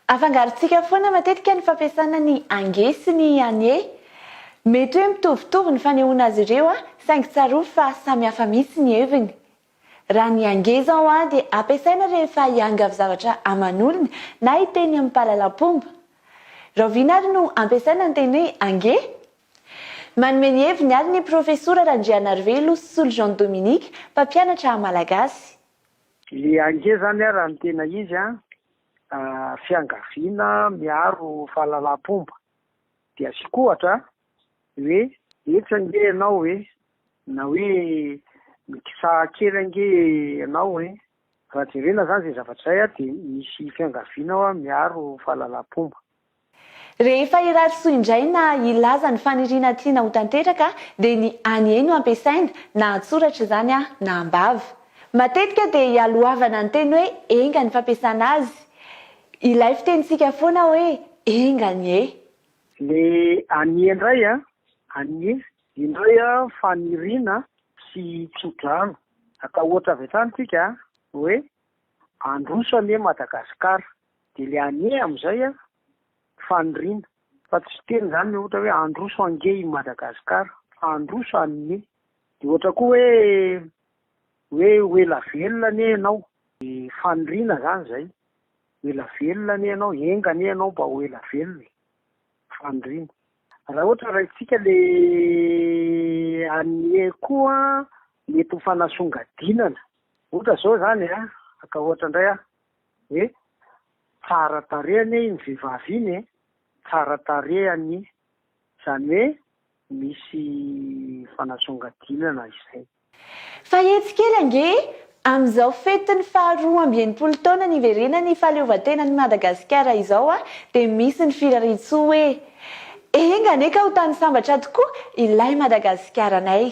Afangarontsika foana matetika ny fampiasana ny ange sy ny anie. Mety hoe mitovitovy ny fanehoana azy ireo saingy tsaroa fa samy hafa mihitsy ny heviny. Raha ny ange zao dia ampiasaina rehefa hiangavy zavatra aman'olona na hiteny amin'ny mpahalalam-pomba. Rahovina ary no ampiasaina ny teny hoe ange. Manome ny heviny ary ny profesora Randrianarivelo Solo Jean Dominique, mpampianatra malagasy. Le ange zany raha ny tena izy fiangaviana miaro fahalalam-pomba. Dia asiko ohatra hoe etsy ange ianao na hoe mikisa kely ange ianao raha jerena zany zay zavatra zay dia misy fiangaviana miaro fahalalam-pomba. Rehefa irarisoa indray na ilaza ny faniriana tiana ho tanteraka dia ny anie no ampiasaina na antsoratra izany na ambava. Matetika dia hialohavana ny teny hoe enga ny fampiasana azy. Ilay fitenitsika foana hoe enga nie. Le anie indray anie indray faniriana sy tsodrano. Atao ohatra avy hatrany tsika hoe androso anie Madagasikara. Dia le anie amin'izay faniriana. Fa tsy teny zany ohatra hoe androso ange i Madagasikara. Androso anie. Dia ohatra koa hoe ela velona anie ianao. Faniriana zany zay. Ela velona anie ianao, enga anie ianao mba ho ela velona. Faniriana. Raha ohatra raitsika le anie koa mety ho fanasongadinana. Ohatra zao zany aka ohatra indray hoe tsara tarehy anie ny vehivavy iny tsara tarehy anie. Zany hoe misy fanasongadinana izay. Fa etsy kely ange amin'izao fetiny faharoa amby enimpolo taona niverenany fahaleovantenan'i Madagasikara izao dia misy ny firariantsoa hoe enga anie ka ho tany sambatra tokoa ilay Madagasikara anay.